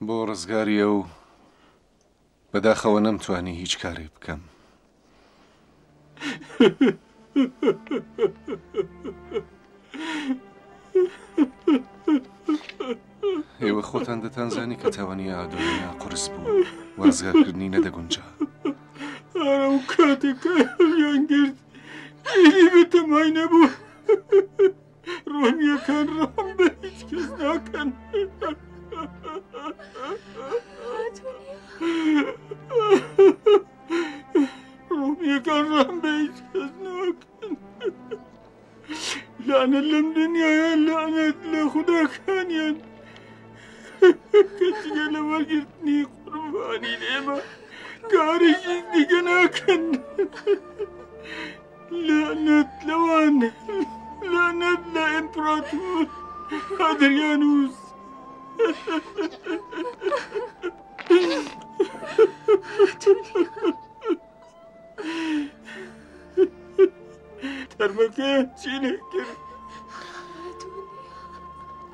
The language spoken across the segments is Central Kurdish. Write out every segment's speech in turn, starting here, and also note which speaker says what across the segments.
Speaker 1: بۆ ڕزگاریە و بەداخەوە نەمتوانی هیچ کارێ بکەم. ئێوە خۆتان دەتانزانی کە تاوانی ئادۆنیا قورس بوو وازگارکردنی نەدەگونجا.
Speaker 2: ئارە و کاتێکە هەڵیان گرت ئێری بەتەمای نەبوو. ڕۆمیەکان ڕام بە هیچ کەس ناکەن. ڕۆمیەکان ڕام بە هیچ کەس ناکەن. لعنەت لەم دنیایە، لعنەت لە خوداکانیان کەچگە لە وەرگرتنی قوربانی ئێمە کارێکی دیگە ناکەن. لعنەت لەوان، لعنەت لە ئیمپراتۆر ئادریانوس. تەرمەکە چی لێ کرد؟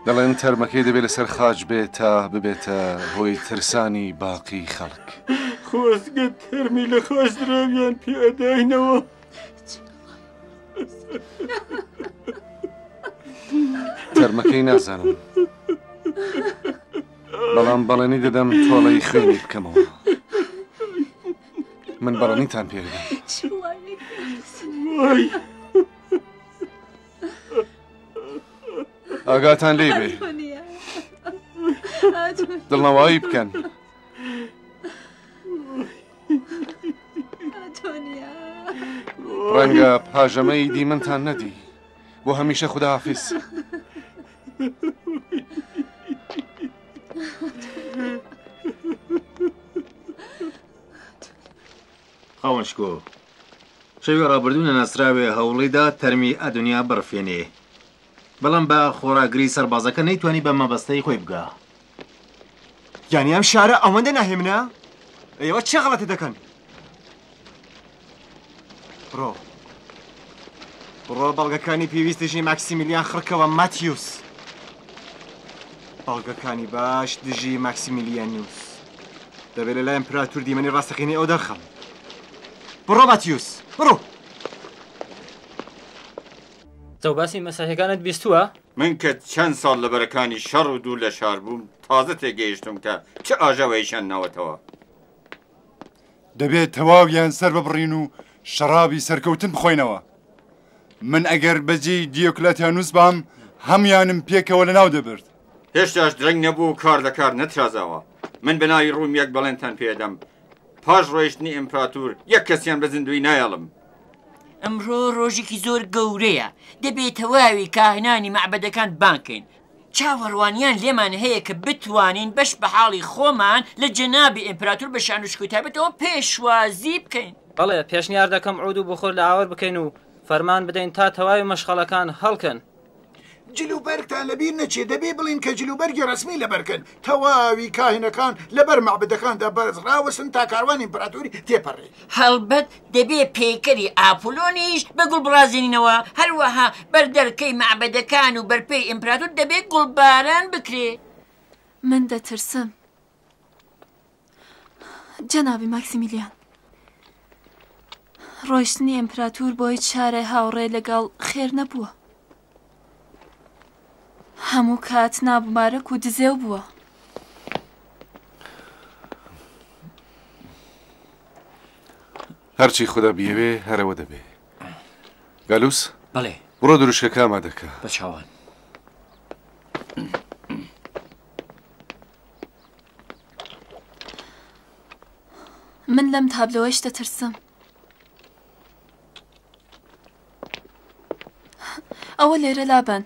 Speaker 1: دەڵێن تەرمەکەی دەبێت لەسەر خاج بێت تا ببێتە هۆی ترسانی باقی خەڵک.
Speaker 2: خۆزگە تەرمی لە خاج دراویان پێداینەوە.
Speaker 1: تەرمەکەی نازانم، بەڵام بەڵێنی دەدەم تۆڵەی خوێنی بکەمەوە. من بەڵێنیتان پێ دەدەم. ئاگاتان لێ بێ، دڵنەوایی بکەن. ڕەنگە پاژەمەی دیمنتان نەدی، بۆ هەمیشە خوداحافیز.
Speaker 3: خاوەنشکۆ شەوی ڕابردوو نەناسراوێ هەوڵیدا تەرمی ئەدونیا بڕفێنێ، بەڵام بە خۆراگری سەربازەکە نەیتوانی بە مەبەستەی خۆی بگا.
Speaker 4: یانی ئەم شارە ئەوەندە ناهێمنە؟ ئێوە چه غەڵەتی دەکەن؟ بڕۆ بەڵگەکانی پێویستیژی ماکسیمیلیان خڕکەوە ماتیوس. بەڵگەکانی باش دژی ماکسیمیلیانوس دەبێت لەلای ئیمپراتۆر دیمەنی ڕاستەقینەی ئەو دەرخەم. بڕۆ ماتیوس، بڕۆ.
Speaker 5: تۆ باسی مەساحەکانت بیستووە؟
Speaker 6: من کە چەند ساڵ لە بەرەکانی شەڕ و دوور لە شار بووم تازە تێگەیشتم کە چه ئاژەوەی شەننەوەتەوە.
Speaker 7: دەبێت تەواویان سەر ببڕین و شەرابی سەرکەوتن بخۆینەوە. من ئەگەر بەجێی دیۆکلەتیانوس بام هەمویانم پێکەوە لەناو دەبرد.
Speaker 6: هێشتاش درەنگ نەبوو و کار لە کار نەترازاوە. من بەناوی ڕوومیەک بەڵێنتان پێدەم، پاش ڕۆیشتنی ئیمپراتۆر یەک کەسیان بە زیندوی نایەڵم.
Speaker 8: ئەمڕۆ ڕۆژێکی زۆر گەورەیە، دەبێت تەواوی کاهنانی معبەدەکان بانکەین. چاوەڕوانیان لێمان هەیە کە بتوانین بەش بە حاڵی خۆمان لە جەنابی ئیمپراتۆر بە شانوشکوی تایبەتەوە پێشوازی بکەین.
Speaker 5: بەڵێ پێشنیار دەکەم عود و بخۆر لە ئاوەر بکەین و فەرمان بدەین تا تەواوی مەشغەڵەکان هەڵکەن.
Speaker 9: جلوبەرگتان لەبیر نەچێ، دەبێ بڵین کە جلوبەرگی ڕسمی لەبەرکەن. تەواوی کاهنەکان لەبەر معبەدەکاندا بەرزراوەسن تا کاروان ئیمپراتۆری تێپەڕێ.
Speaker 8: هەڵبەت دەبێ پێکەری ئاپۆلۆنیش بە گوڵ بڕازێنینەوە، هەروەها بەردەرکەی معبەدەکان و بەرپێی ئیمپراتۆر دەبێت گوڵباران بکرێ.
Speaker 10: من دەترسم جەنابی ماکسیمیلیان، ڕۆیشتنی ئیمپراتۆر بۆی چارە هاوڕێ لەگەڵ خێر نەبووە. هەموو کات نابمارەک و دزێو بووە.
Speaker 1: هەرچی خوددا بیەوێ هەرەوە دەبێ. گالوس؟
Speaker 3: بەڵێ.
Speaker 1: بڕۆ دروشکەکە ئامادەکە.
Speaker 3: بە چاوان.
Speaker 10: من لەم تابلۆیش دەترسم. ئەوە لێرە لابن.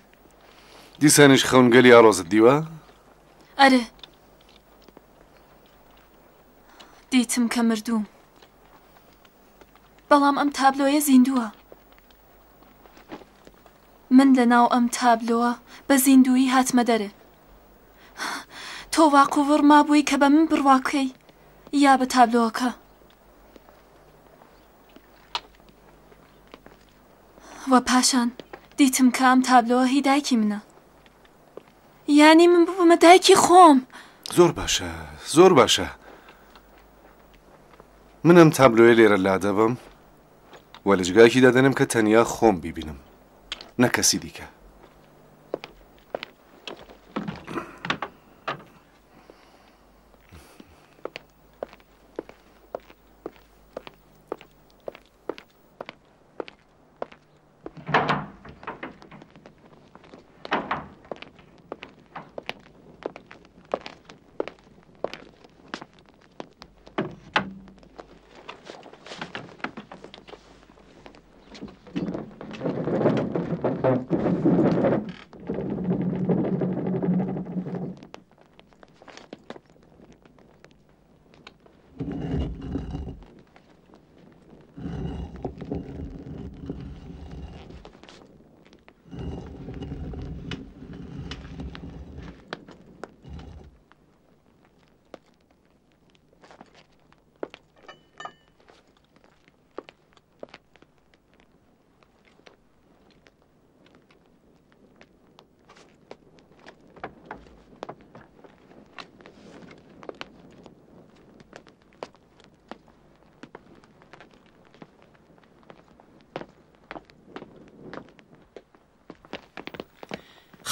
Speaker 1: دیسانیش خەونگەلی ئاڵۆزت دیوە؟
Speaker 10: ئەرێ، دیتم کە مردووم، بەڵام ئەم تابلۆیە زیندووە. من لە ناو ئەم تابلۆوە بە زیندووی هاتمە دەرێ. تۆ واقوڤڕ مابووی کە بە من بڕواکەی یا بە تابلۆوەکە. وە پاشان دیتم کە ئەم تابلۆوە هی دایکی منە. یانی من ببوومە دایکی خۆم.
Speaker 1: زۆر باشە زۆر باشە منم تابلۆیە لێرە لادەبم وە لە جگایەکی دادەنم کە تەنیا خۆم بیبینم نە کەسی دیکە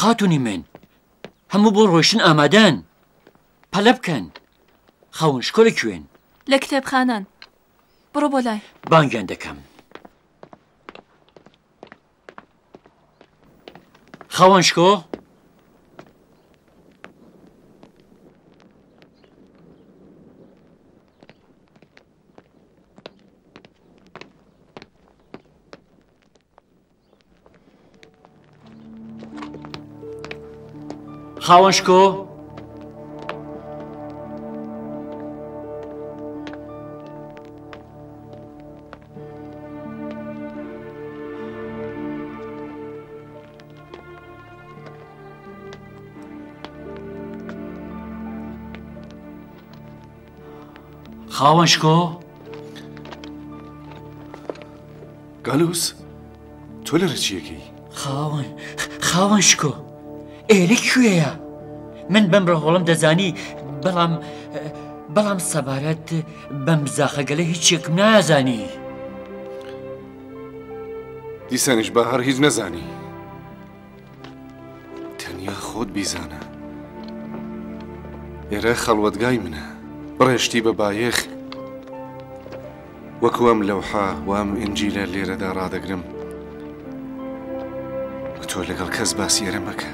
Speaker 8: خاتونی من هەموو بۆ ڕۆیشتن ئامادەن پەلە بکەن خاوەن شکۆلە کوێن
Speaker 10: لە کتێبخانەن بڕۆ بۆ لای
Speaker 8: بانگیان دەکەم خاوەن شکۆ خاوەن شکۆ خاوەن شکۆ
Speaker 1: گالووس تۆ لەرە چیەکەی
Speaker 8: خاوەن شکۆ ئێرە کوێیە من بەم ڕەهۆڵم دەزانی بەڵام سەبارەت بەم زاخەگەلە هیچێکم نازانی
Speaker 1: دیسانیش بە هەر هیچ نەزانی تەنیا خۆت بیزانە ئێرە خەڵوەتگای منە بڕێشتی بە بایەخ وەکو ئەم لەوحە و ئەم ئینجیلە لێرەدا ڕادەگرم تۆ لەگەڵ کەس باسی ئێرە مەکە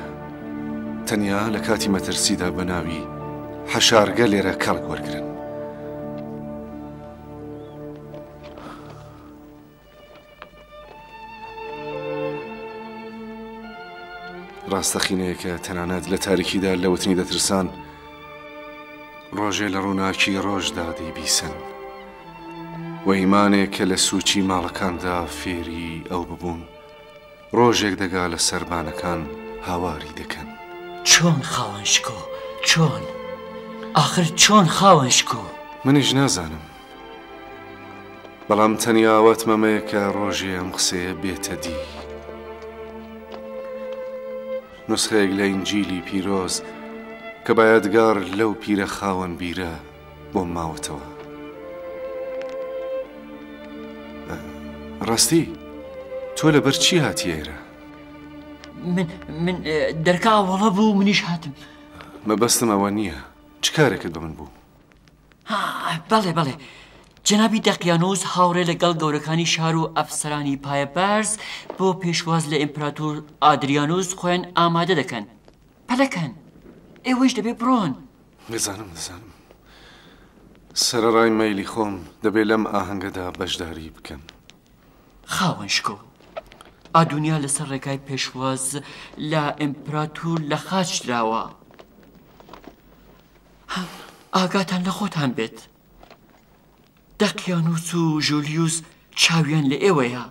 Speaker 1: تەنیا لە کاتی مەترسیدا بەناوی حەشارگە لێرە کەڵک وەرگرن ڕاستەخینەیە کە تەنانەت لە تاریکیدا لە وتنی دەترسان ڕۆژێ لە ڕووناکی ڕۆژدا دەیبیسن و ئیمانێک کە لە سوچی ماڵەکاندا فێری ئەو ببوون ڕۆژێک دەگا لە سەربانەکان هاواری دەکەن
Speaker 8: چۆن خاوەن شکۆ چۆن ئاخر چۆن خاوەن شکۆ
Speaker 1: منیش نازانم بەڵام تەنیا وەتمەمەیە کە ڕۆژێ ئەم قسەیە بێتە دی نسخەیەک لە ئینجیلی پیرۆز کە بایەدگار لەو پیرە خاوەن بیرە بۆم ماوەتەوە ڕاستی تۆ لەبەر چی هاتی ئێرە؟
Speaker 8: من دەرکاوەڵە بوو منیش هاتم
Speaker 1: مەبەستم ئەوە نییە چ کارێکت بە من بوو؟
Speaker 8: بەڵێ جەنابی دەقیانوس هاوڕێ لەگەڵ گەورەکانی شار و ئەفسەرانی پایە بەرز بۆ پێشواز لە ئیمپراتۆر ئادریانوس خۆیان ئامادە دەکەن پەلەکەن ئێوەش دەبێ بڕۆن
Speaker 1: دەزانم سەرەڕای مەیلی خۆم دەبێت لەم ئاهەنگەدا بەشداری بکەن
Speaker 8: خاوەن شکۆ ئادونیا لەسەر ڕێگای پێشواز لە ئیمپراتۆر لە خاچ دراوە ئاگاتان لە خۆتان بێت دەقیانوس و ژولیوس چاویان لە ئێوەیە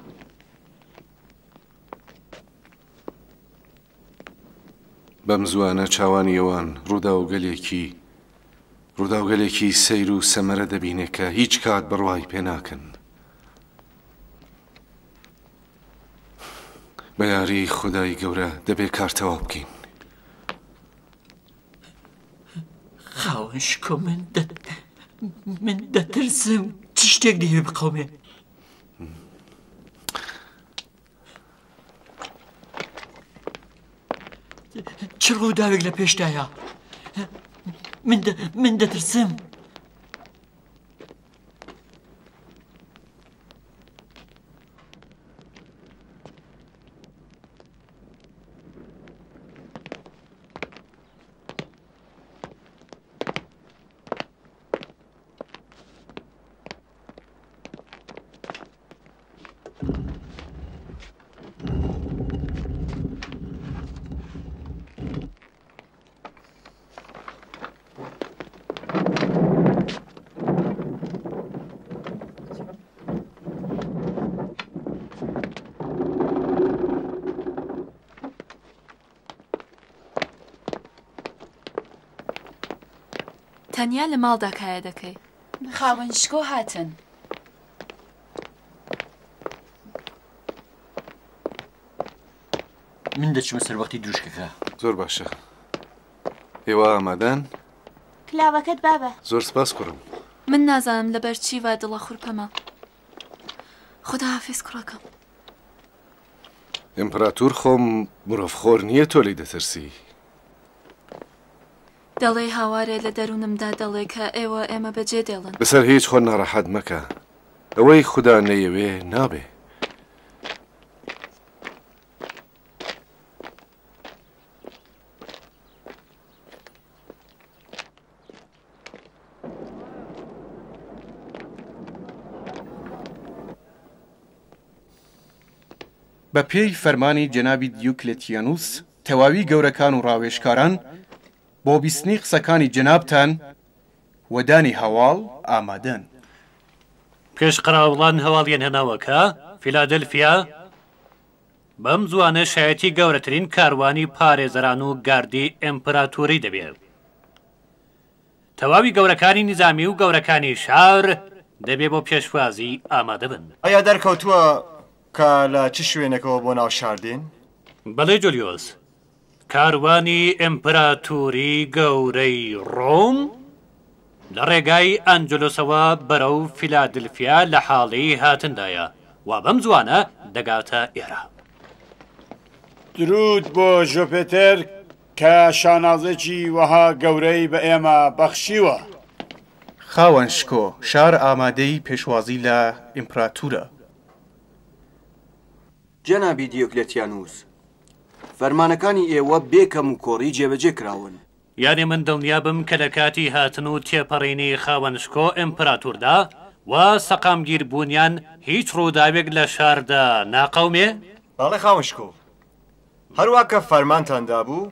Speaker 1: بەم زوانە چاوانی ئەوان ڕووداوگەلێکی سەیر و سەمەرە دەبینێت کە هیچ کات بڕوای پێ ناکەن بە یاری خودای گەورە دەبێت کارتەوا بکەین
Speaker 8: خاوەنشکۆ من دەترسم چ شتێک دەیەوێ بقەومێ. چ ڕووداوێک لە پێشدایە من دەترسم.
Speaker 10: تەنیا لە ماڵدا کایە دەکەی.
Speaker 11: خاوەنشکۆ هاتن.
Speaker 8: من دەچمە سەر وەختی دروشکەکە.
Speaker 1: زۆر باشە. ئێوە ئامادەن؟
Speaker 11: کلااوەکەت بابە.
Speaker 1: زۆر سپاس کوڕم.
Speaker 10: من نازانم لەبەر چی وا دڵە خوورپەمە. خوداحافیز کوڕەکەم.
Speaker 1: ئیمپراتور خۆم مرۆڤخۆر نییە تۆ لی دەترسی.
Speaker 10: دەڵێ هاوارێ لە دەروونمدا دەڵێ کە ئێمە بەجێ دێڵن.
Speaker 1: بەسەر هیچ خۆ ناڕەحەت مەکە. ئەوەی خوددا نەیەوێ نابێ.
Speaker 12: بە پێی فەرمانی جەنابی دیوکلێتیانوس تەواوی گەورەکان و ڕاوێژکاران بۆ بیستنی قسەکانی جەنابتان وەدانی هەواڵ ئامادەن.
Speaker 13: پێش قراوڵان هەواڵیان هەناوەکە فیلادلفیا بەم زوانە شایەتی گەورەترین کاروانی پارێزەران و گاردی ئیمپراتۆری دەبێت. تەواوی گەورەکانی نظامی و گەورەکانی شار دەبێ بۆ پێشوازی ئامادە بن.
Speaker 4: ئایا دەرکەوتووە کە لە چ شوێنێکەوە بۆ ناو شاردین؟
Speaker 13: بەڵێ جۆلیۆس، کاروانی ئیمپراتۆری گەورەی ڕۆم لە ڕێگای ئەنجلۆسەوە بەرەو فیلادلفیا لە حاڵی هاتندایە و بەم زوانە دەگاتە ئێرە.
Speaker 2: درود بۆ ژۆپێتەر کە شانازێکی وەها گەورەی بە ئێمە بەخشیوە.
Speaker 12: خاوەنشکۆ شار ئامادەی پێشوازی لە ئیمپراتورە.
Speaker 14: جەنابی دیۆکلێتیانوس، فەرمانەکانی ئێوە بێکەم و کۆڕی جێبەجێ کراون.
Speaker 13: یانی من دڵنیابم کە لە کاتی هاتن و تێپەڕینی خاوەنشکۆ ئیمپراتوردا و سەقامگیر بوونیان هیچ ڕووداوێک لە شاردا ناقەومێ؟
Speaker 4: باڵێ خاوەنشکۆ، هەروە کە فەرمانتاندا بوو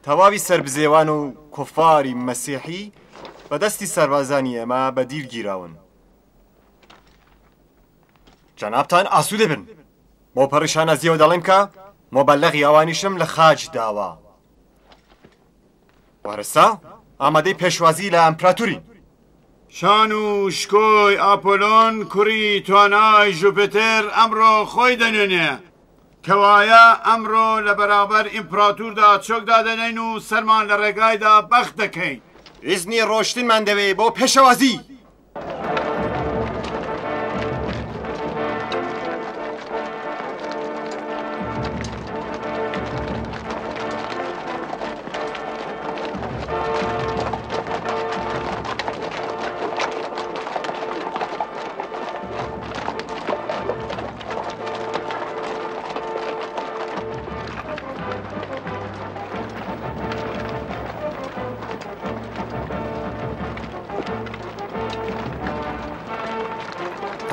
Speaker 4: تەواوی سربزێوان و کوفاری مەسیحی بەدەستی سەربازانی ئێمە بەدیل گیراون. جەنابتان ئاسوودە بن بۆ پەڕیشانە زیێوە دەڵێم کە مۆبەلەغی ئەوانیشم لە خاج داوە. وارستا ئامادەی پێشوازی لە ئەمپراتوری.
Speaker 2: شان و شکۆی ئاپۆلۆن کوڕی توانای ژوپێتەر ئەمڕۆ خۆی دەنوێنێ کەوایە ئەمڕۆ لە بەرابەر ئیمپراتوردا چۆکدا دەنێن و سەرمان لە ڕێگایدا بەخت دەکەین.
Speaker 4: ئیزنی ڕۆشتنمان دەوێت بۆ پێشەوازی.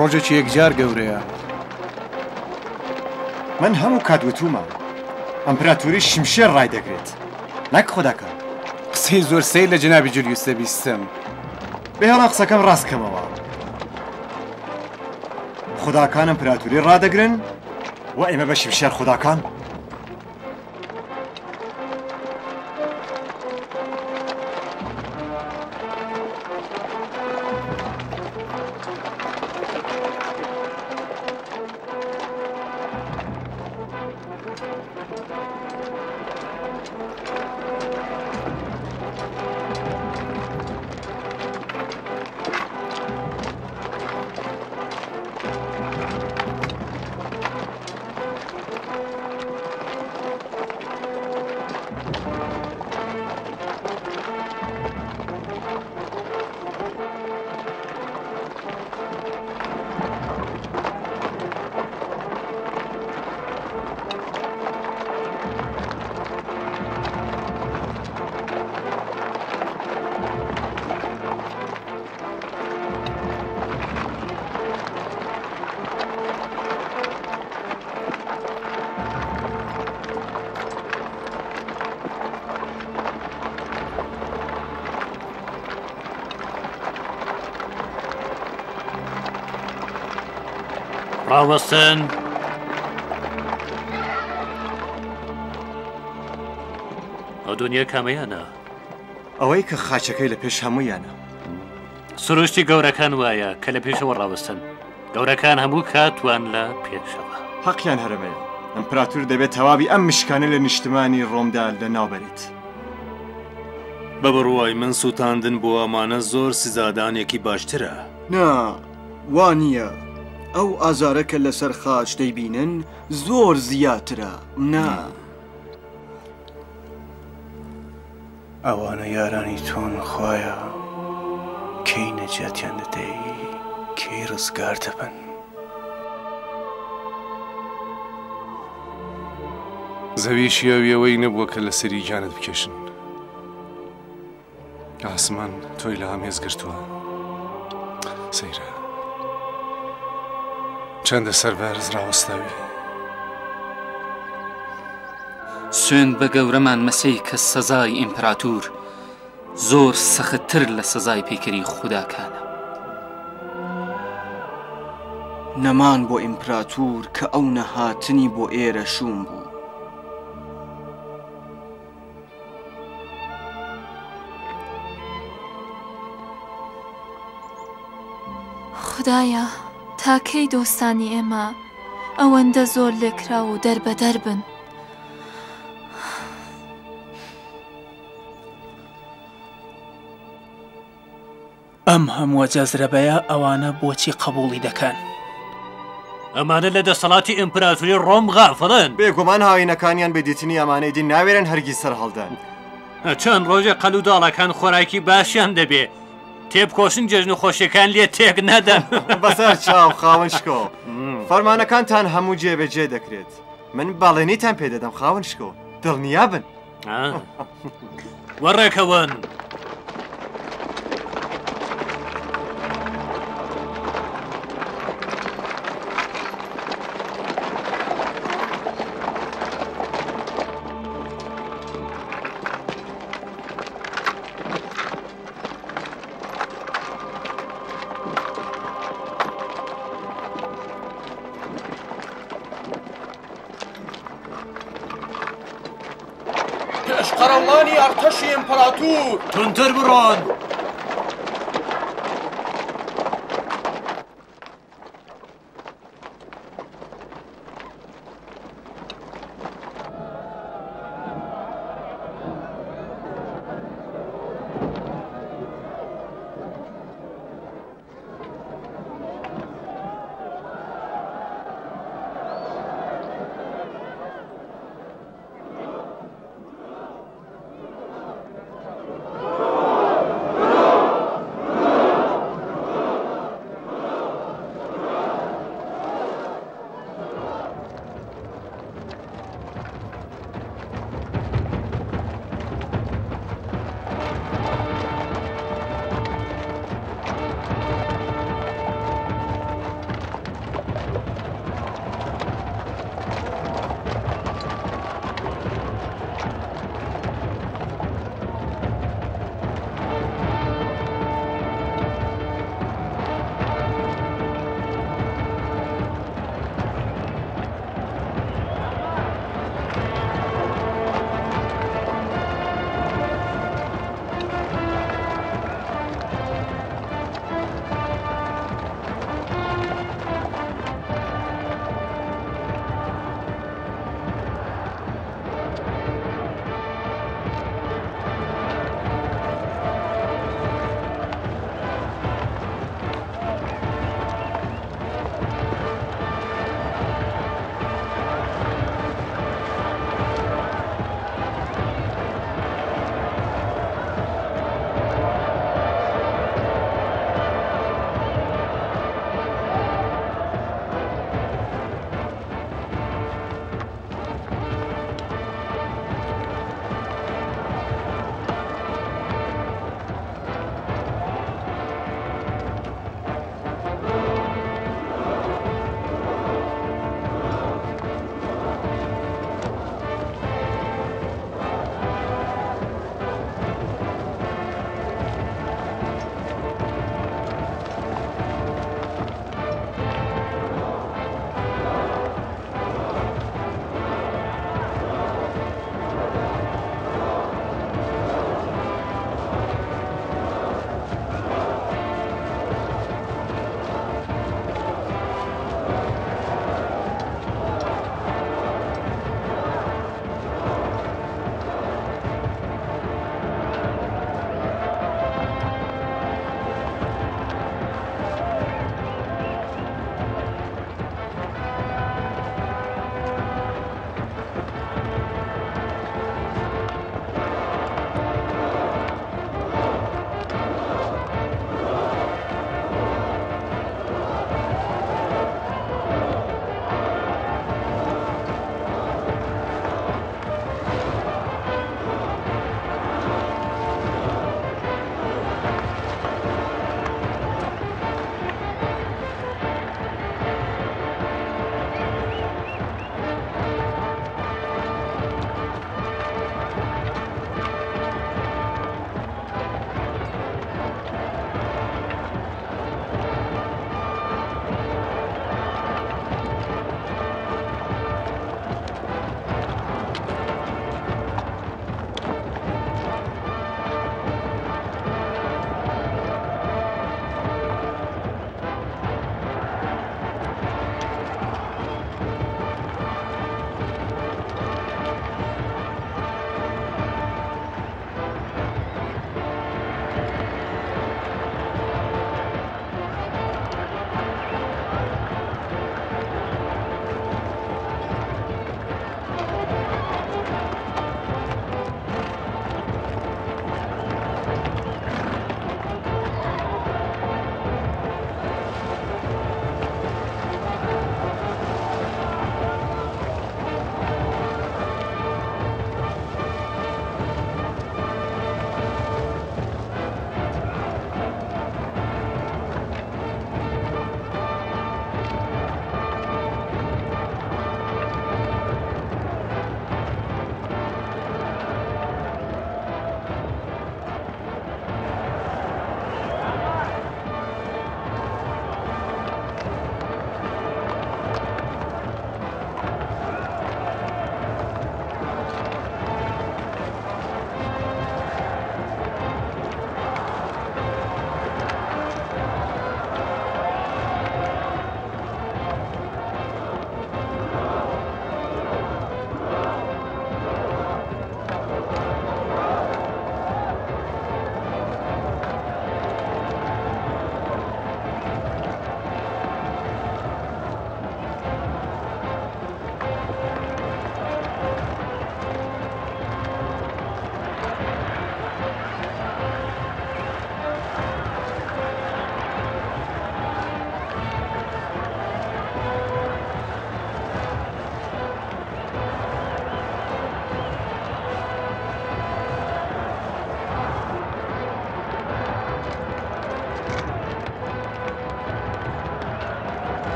Speaker 12: ڕۆژێکی یەکجار گەورەیە.
Speaker 4: من هەموو کاتوتومە ئەمپراتوری شمشێر ڕای دەگرێت نەک خۆداکە.
Speaker 12: قسەی زۆر سەی لە جەنابی جولیوس دەبیستم.
Speaker 4: بێهێڵا قسەکەم ڕاستکەمەوە. خوداکان ئەمپراتوری ڕادەگرن و ئێمە بە شمشێر خوداکان.
Speaker 13: ڕاوەستن ئەو دنیا کامەیانە
Speaker 4: ئەوەی کە خاچەکەی لە پێش هەموویانە
Speaker 13: سروشتی گەورەکان وایە کە لە پێشەوە ڕاوەستن گەورەکان هەموو کاتوان لە پێشەوە
Speaker 4: حەقیان هەرەمەیە ئەمپراتور دەبێت تەواوی ئەم مشکانە لە نیشتمانی ڕۆمدا لە ناوبەریت
Speaker 15: بە بڕوای من سووتاندن بۆ ئەمانە زۆر سزادانێکی باشترە
Speaker 14: نا وانە ئەو ئازارەکە لەسەر خاچ دەیبینن زۆر زیاترە نا
Speaker 16: ئەوانە یارانی تۆن خوایە کەی نەجاتیان دەدەی کەی ڕزگار دەبن
Speaker 1: زەوی شیاویەوەی نەبووە کە لە سەری گیانت بکێشن ئاسمان تۆی لە هەمێز گرتووە سەیرە چەندە سەربارز ڕاوەستاوی
Speaker 17: سوێن بە گەورەمان مەسەی کە سەزای ئیمپراتور زۆر سەختتر لە سەزای پێکەری خوداکانە
Speaker 14: نەمان بۆ ئیمپراتور کە ئەو نەهاتنی بۆ ئێرە شوم بوو
Speaker 10: خدایە تاکەی دۆستانی ئێمە ئەوەندە زۆر لێکرا و دەربەدەر بن
Speaker 16: ئەم هەموو جەزرەبەیە ئەوانە بۆچی قبوڵی دەکەن
Speaker 13: ئەمانە لە دەسەڵاتی ئیمپراتوری ڕۆم غافڵن
Speaker 4: بێگومان هاوینەکانیان بەدیتنی ئەمانەی دی ناوێرن هەرگیز سەر هەڵدان
Speaker 13: چەند ڕۆژێ قەلوداڵەکان خۆراکی باشیان دەبێ تێبکۆشن جێژن و خۆشیەکان لێ تێک نەدەن
Speaker 4: بەسەر چاو خاوەن شکۆ فەرمانەکانتان هەموو جێبەجێ دەکرێت من باڵێنیتان پێدەدەم خاوەن شکۆ دڵنیا بن
Speaker 13: وەڕێکەوەن
Speaker 12: پێشقەرەڵانی ئەرتەشی ئیمپراتور
Speaker 13: تونتر بڕۆن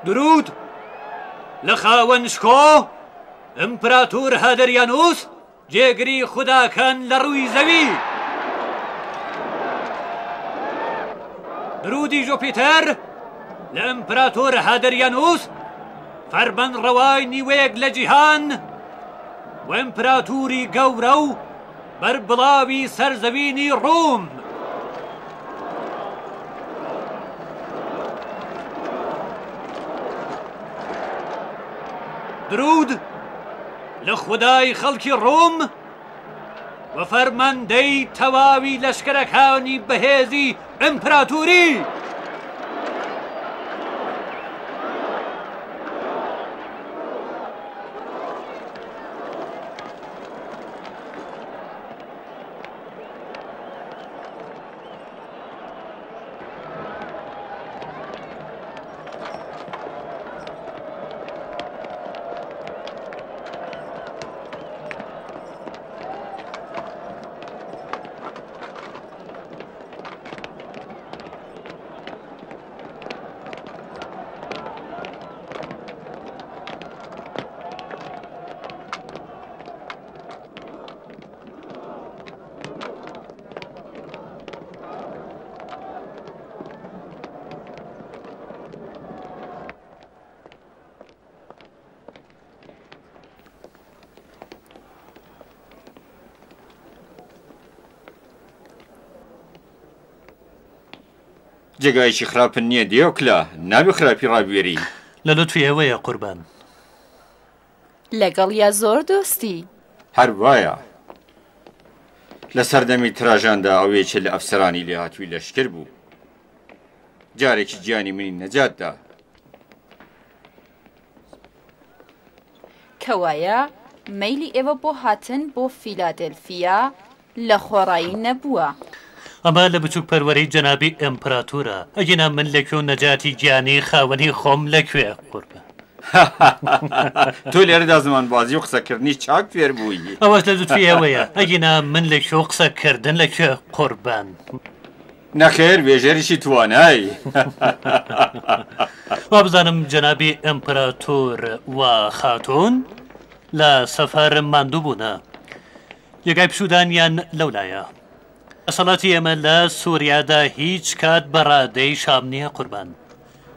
Speaker 13: درود لە خاوەنشکۆ ئەمپراتور هادریانوس جێگری خوداکان لە ڕووی زەوی. درودی ژۆپیتەر لە ئەمپراتۆر هادریانوس فەرمان ڕەوای نیوەیەک لە جیهان و ئەمپراتوری گەورە و بەربڵاوی سەرزەوینی ڕووم. درود لە خودای خەڵکی ڕووم و فەرماندەی تەواوی لەشکرەکانی بەهێزی ئەمپراتوری.
Speaker 6: جێگایکی خراپن نییە دیۆکلا، نابێ خراپی ڕابێری.
Speaker 13: لە لوتفی ئەوەیە قوربان.
Speaker 11: لەگەڵ یا زۆر دۆستی؟
Speaker 6: هەر وایە لە سەردەمی تراژاندا ئەوەیەکە لە ئەفسەرانی لێ هاتووی لەشکر بوو، جارێکی گیانی منی نەجاتدا.
Speaker 11: کەوایە مەیلی ئێوە بۆ هاتن بۆ فیلادلفیا لە خۆڕایی نەبووە.
Speaker 13: ئەمە لە بچووک پەروەرەی جەنابی ئەمپراتورە. ئەگینا من لەکوێ و نەجاتی گیانی خاوەنی خۆم لەکوێ قوربە.
Speaker 6: تۆ لێرەدا زمانبازی و قسەکردنی چاک فێر بووی.
Speaker 13: ئەوەش لە لوتفی ئەوەیە. ئەگینا من لەکوێ قسەکردن لەکوێ قوربان.
Speaker 6: نەخێر وێژێریشی توانایی.
Speaker 13: وا بزانم جەنابی ئەمپراتور و خاتون لە سەفەر ماندوو بوونە. یەکای پشودانیان لەولایە. ئەسەڵاتی ئێمە لە سووریادا هیچ کات بەڕادەی شام نییە قوربان.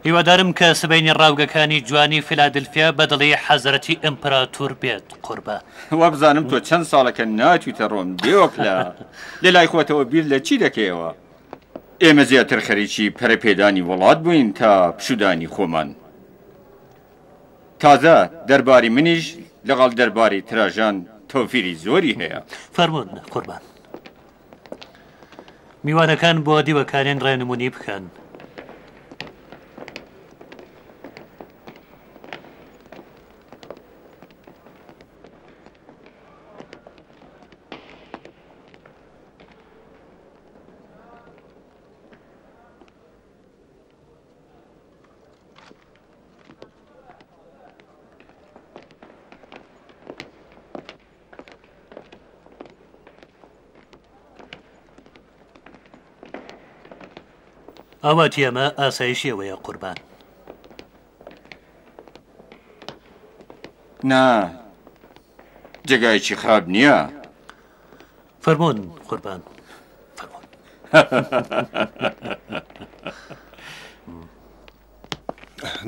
Speaker 13: هیوادارم کە سبەینی ڕاوگەکانی جوانی فیلادلفیا بەدڵی حەزرەتی ئەمپراتور بێت قوربە.
Speaker 6: وا بزانم تۆ چەند ساڵەکە ناتویتە ڕۆم دیۆکلا، لە لای خۆتەوە بیر لە چی دەکەیەوە؟ ئێمە زیاتر خەریکی پەرەپێدانی وڵات بووین تا پشودانی خۆمان. تازە دەرباری منیش لەگەڵ دەرباری تراژان تۆفیری زۆری هەیە.
Speaker 13: فەرموون قوربان. میوانەکان بۆ دیوەکانیان ڕێنمونی بکەن. ئەوەتی ئەمە ئاسایشیەوەیە قوربان.
Speaker 6: نا جێگایکی خراپ نییە.
Speaker 13: فەرموون قوربان فەرموون.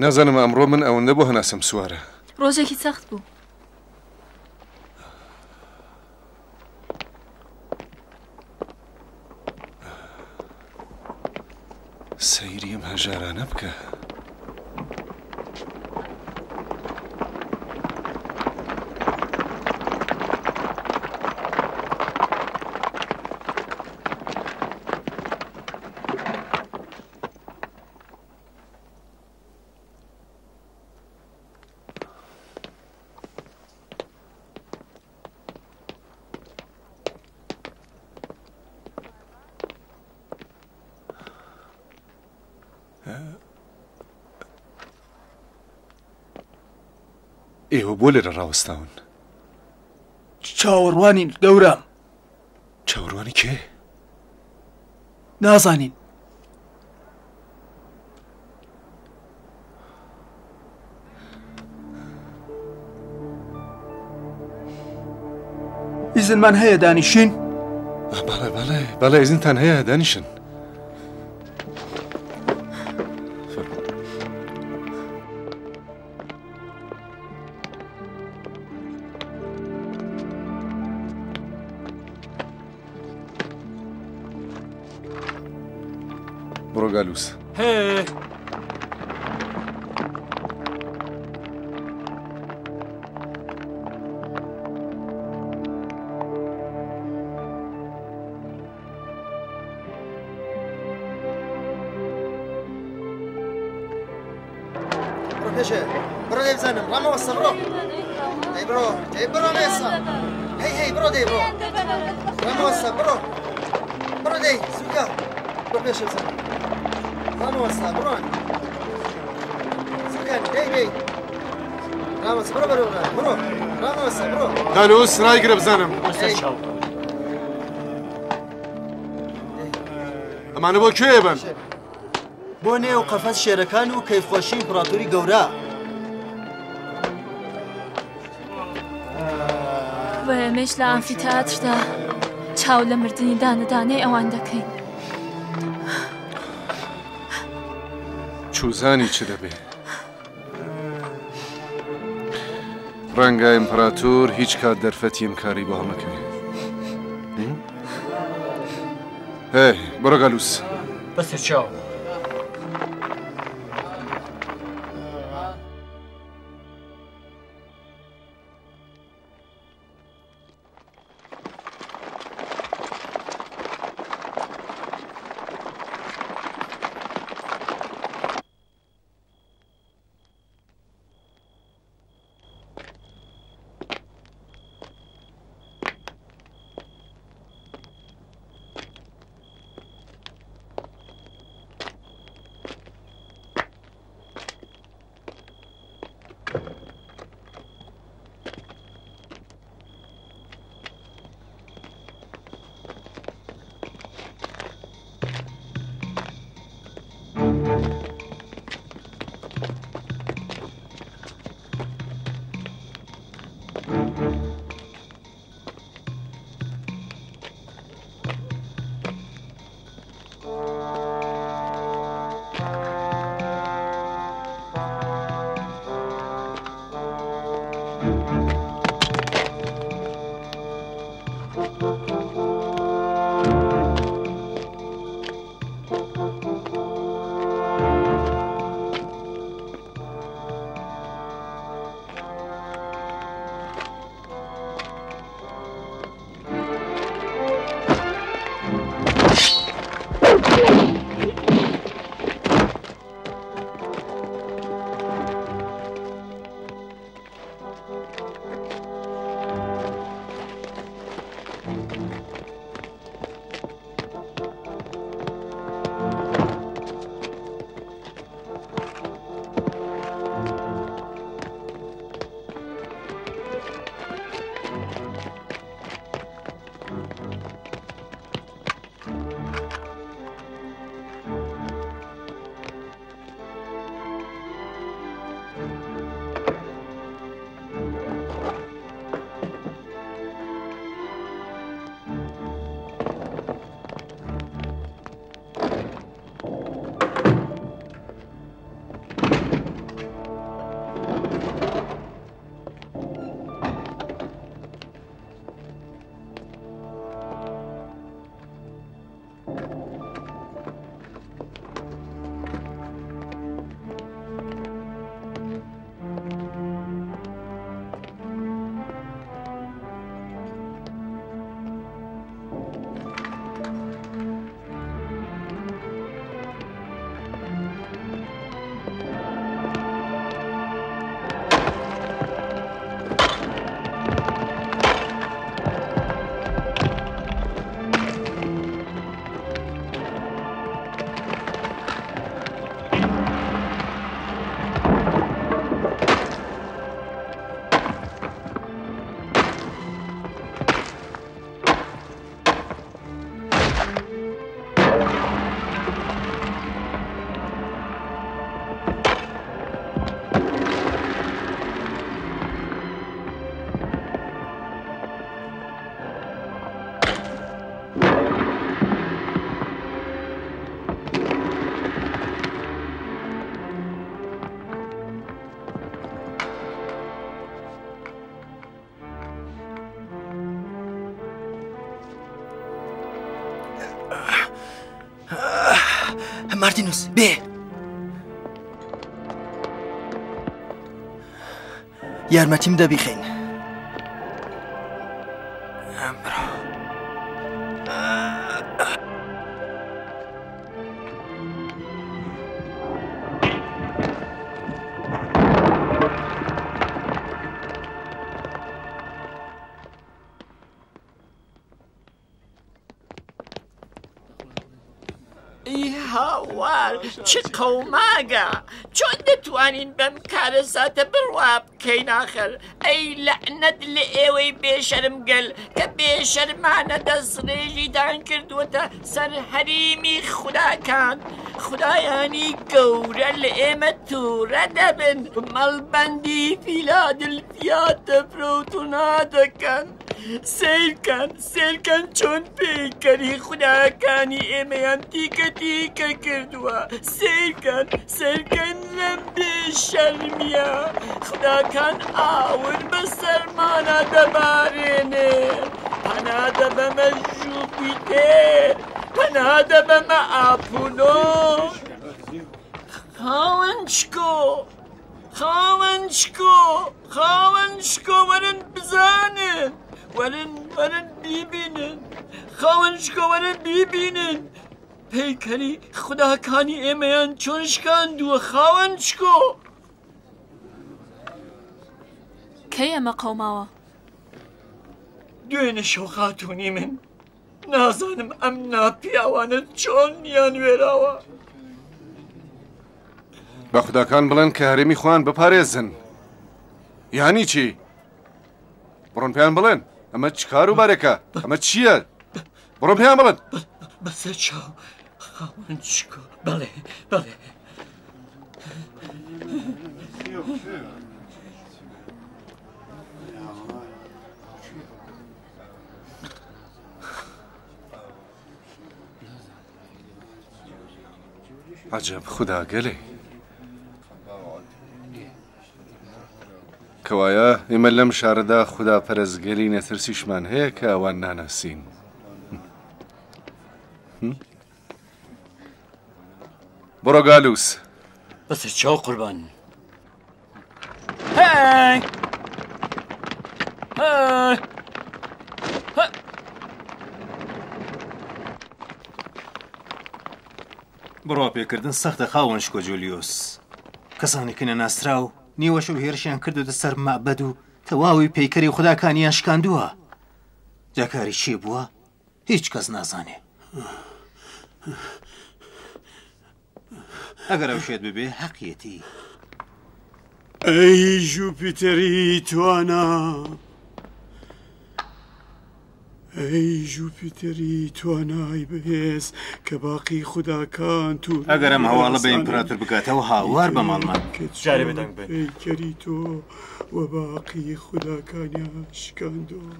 Speaker 1: نازانم ئەمڕۆ من ئەوەندە بۆ هەناسم سوارە.
Speaker 10: ڕۆژێکی سەخت بوو.
Speaker 1: سەیری ئەم هەژارانە بکە. ئێوە بۆ لێرە ڕاوەستاون؟
Speaker 18: چاوەڕوانین گەورم.
Speaker 1: چاوەڕوانی کێ؟
Speaker 18: نازانین. ئیزنمان هەیە دانیشین؟
Speaker 1: بەڵێ ئیزنتان هەیە دانیشن. بڕۆ گالووس.
Speaker 18: هێ
Speaker 19: برو دي بزنم رامو وصل برو دي برو نيسا هي برو دي برو رامو وصل برو دي سوكا برو بيش بزنم رامو وصل برو سوكا دي رامو وصل برو رامو وصل برو
Speaker 1: گالووس ڕایگرە بزانم. ئەمانە بۆ کوێ بن؟
Speaker 19: بۆ نێو قەفەس شێرەکان و کەیفخۆشی ئیمپراتۆری گەورە.
Speaker 10: و ئێمەش لە ئامفیتەئاتردا چاو لە مردنی دانەدانەی ئەوان دەکەین.
Speaker 1: چوزانی چ دەبێ؟ ڕەنگە ئیمپراتۆر هیچ کات دەرفەتی ئەمکاری بۆ هەڵنەکەوێ. هێ بڕۆ گالووس.
Speaker 18: بەسەر چاو.
Speaker 19: مارتینوس بێ یارمەتیم دەبیخین
Speaker 8: هاوار چ قەوماگە چۆن دەتوانین بەم کارە ساتە بڕوا بکەین ئاخر ئەی لەعنەت لە ئێوەی بێشەرم گەل کە بێشەرمانە دەستڕێژیدان کردووەتە سەر هەریمی خوداکان خدایانی گەورە لە ئێمە تووڕە دەبن مەڵبەندی فیلادلفیا دەفرۆت و نادەکەن سیرکەن چۆن پێیکەری خوداکانی ئێمەیان تیکە تیکە کردووە سیرکەن لەم بێشەرمیە خوداکان ئاور بەسەرمانە دەبارێنێ پەنادە بەمە ژوپیتێر پەنادە بەمە ئاپولۆ خاوەنشکۆ وەرن بزانن وەرن بیبینن خاوەنشکۆ وەرن بیبینن پەیکەری خوداکانی ئێمەیان چۆن شکاندووە خاوەنشکۆ
Speaker 10: کەی ئەمە قەوماوە
Speaker 8: دوێنە شەو خاتوونی من نازانم ئەم ناپیاوانە چۆن یان وێراوە
Speaker 1: بە خوداکان بڵێن کە هەرێمی خوان بپارێزن یانی چی؟ بڕۆن پێیان بڵێن ئەمە چ کار و بارێکە ئەمە چییە؟ بڕۆن پێیان بڵێن
Speaker 8: بەسەر چاو خاوەنشکۆ بەڵێ
Speaker 1: عجب خدا گەلێ کەوایە ئێمە لەم شارەدا خوددا پەرەزگەری نەترسیشمان هەیە کە ئەوان ناناسین بڕۆ گالووس
Speaker 8: بەسەر چاو قوربان هەی
Speaker 3: بڕوا پێکردن سەختە خاوەنشکۆ جولیۆس کەسانێکە نەناسرا و نیوەش و هێرشیان کردوتە سەر مەعبەد و تەواوی پەیکەری خوداکانیان شکاندووە جاکاری چی بووە هیچ کەس نازانێ ئەگەر ئەو شێت ببێ حەقیەتی
Speaker 2: ئەی ژوپیتەری توانە ئەی ژوپیتەری توانای بەهێز کە باقی خوداکان تو
Speaker 3: ئەگەر ئەم هەواڵە بە ئیمپراتۆر بکاتەوە هاوار بە ماڵمان
Speaker 4: جارێ بەدەنگ بێ
Speaker 2: پەیکەری تۆ و باقی خوداکانیان شکاندووە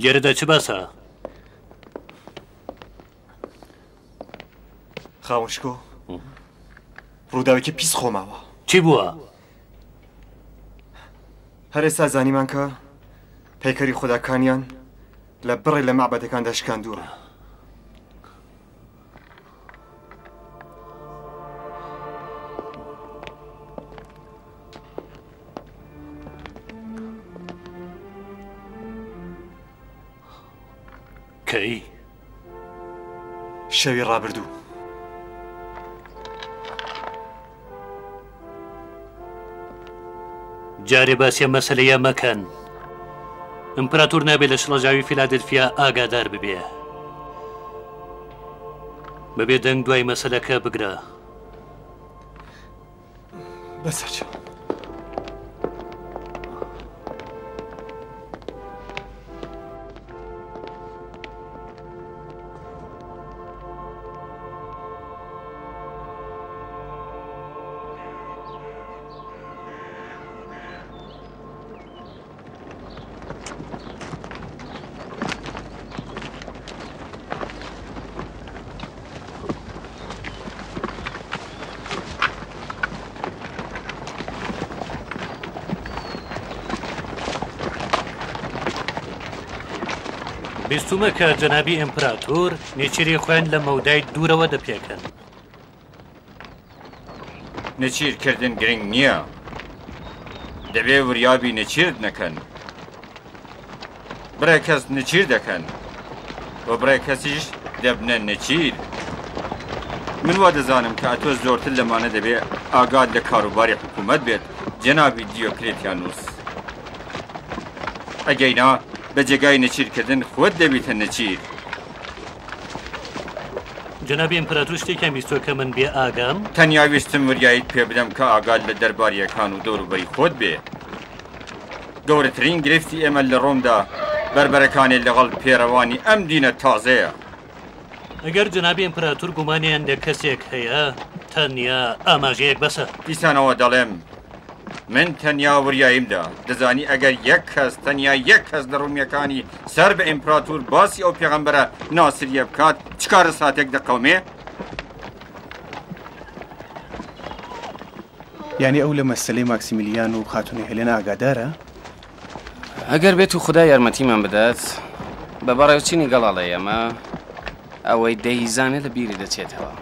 Speaker 13: لێرەدا چ باسە؟
Speaker 4: خاوەنشکۆ ڕووداوێکی پیس خۆماوە
Speaker 13: چی بووە؟
Speaker 4: هەر ئێستا زانیمان کە پەیکەری خوداکانیان لە بڕێ لە مەعبەدەکاندا شکاندووە
Speaker 13: کەی؟
Speaker 4: شەوی ڕابردوو
Speaker 13: جارێ باسیە مەسەلەیە مەکەن ئیمپراتۆر نابێت لە شڵەژاوی فیلادلفیا ئاگادار ببێ بەبێ دەنگ دوای مەسەلەکە بگرە
Speaker 4: بەسەر
Speaker 13: بیستومە کە جەنابی ئیمپراتۆر نێچیری خوێن لە مەودای دوورەوە دەپێکەن.
Speaker 6: نەچیرکردن گرنگ نییە، دەبێ وریابی نەچیرت نەکەن. برای کەس نەچیر دەکەن و برای کەسیش دەبنە نەچیر. من وا دەزانم کە ئەتۆ زۆرتر لەمانە دەبێ ئاگاد لە کاروباری حکوومەت بێت جەنابی دیۆکلێتیانوس. ئەگەینا بە جێگای نەچیرکردن خۆت دەبیتە نەچیر.
Speaker 13: جەنابی ئیمپراتۆر شتێکیان بیستۆ کە من بێ ئاگام؟
Speaker 6: تەنیا ویستم وریایت پێ بدەم کە ئاگاد لە دەرباریەکان و دەوروبەری خۆت بێ. گەورەترین گرفتی ئێمە لە ڕۆمدا بربەرەکانی لەگەڵ پێڕەوانی ئەم دینە تازەیە.
Speaker 13: ئەگەر جەنابی ئیمپراتۆر گومانیان لە کەسێک هەیە تەنیا ئاماژەیەک بەسە.
Speaker 6: دیسانەوە دەڵێم من تەنیا وریاییمدا دەزانی ئەگەر یەک کەس تەنیا یەک کەس لە ڕوومیەکانی سەر بە ئیمپراتۆر باسی ئەو پێغەمبەرە ناسریە بکات چ کارە ساتێک دەقەومێ؟
Speaker 16: یعنی ئەو لە مەسلەی ماکسیمیلیان و خاتونی هێلێنا ئاگادارە؟
Speaker 20: ئەگەر بێت و خوددا یارمەتیمان بدات بە بەڕێوچینی گەڵاڵە ئێمە ئەوەی دەیزانێ لە بیری دەچێتەوە.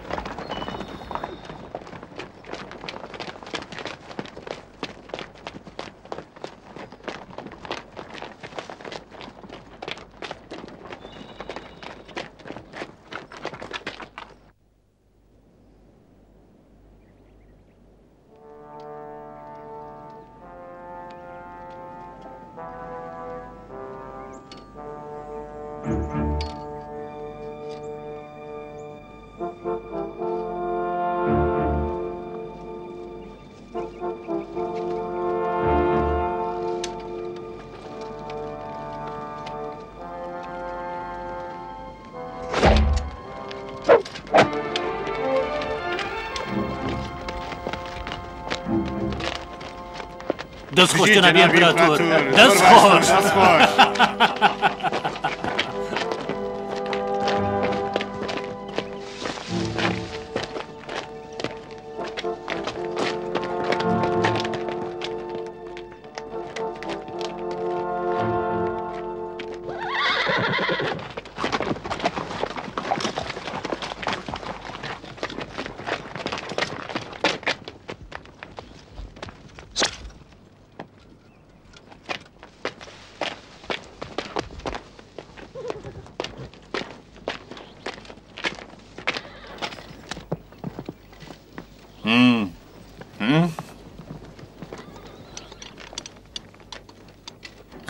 Speaker 13: دەستخۆش جەنابی ئیمپراتۆر، دەستخۆش.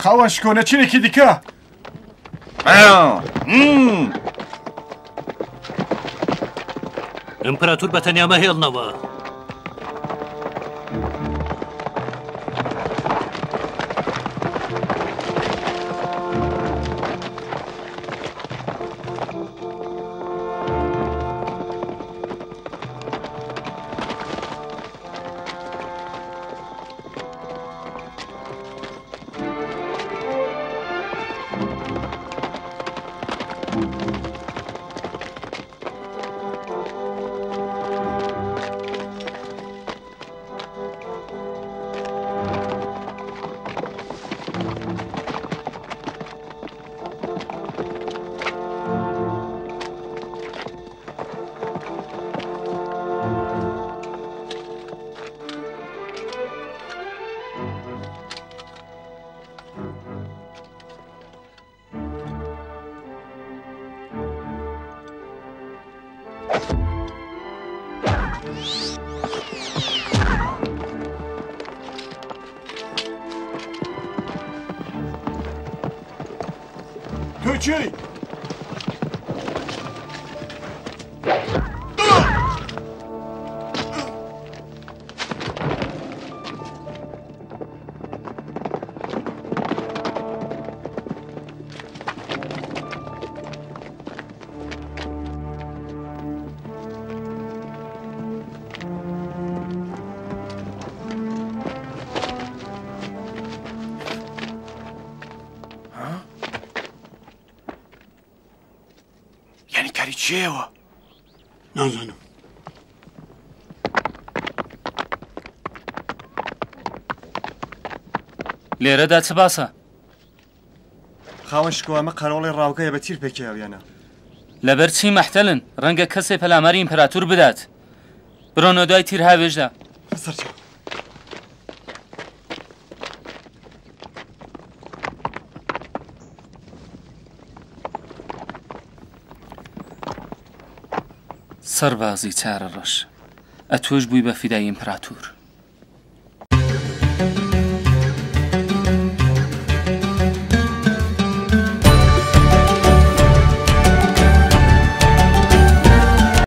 Speaker 7: خاوەن شکۆنە چینێکی دیکە
Speaker 13: ئیمپراتۆر بە تەنیا مەهێڵنەوە.
Speaker 2: تۆ چی؟
Speaker 16: کاری چیەوە؟
Speaker 2: نازانم.
Speaker 17: لێرەدا چ باسە؟
Speaker 4: خاوەن شکۆ ئەمە قەرۆڵی ڕاوکەیە بە تیر پێکیاویانە
Speaker 17: لەبەر چی مەحتەلن ڕەنگە کەسێ پەلاماری ئیمپراتور بدات بڕۆنە دوای تیر هاوێژدا سەربازی چارە ڕەش ئەتۆش بووی بە فیدای ئیمپراتور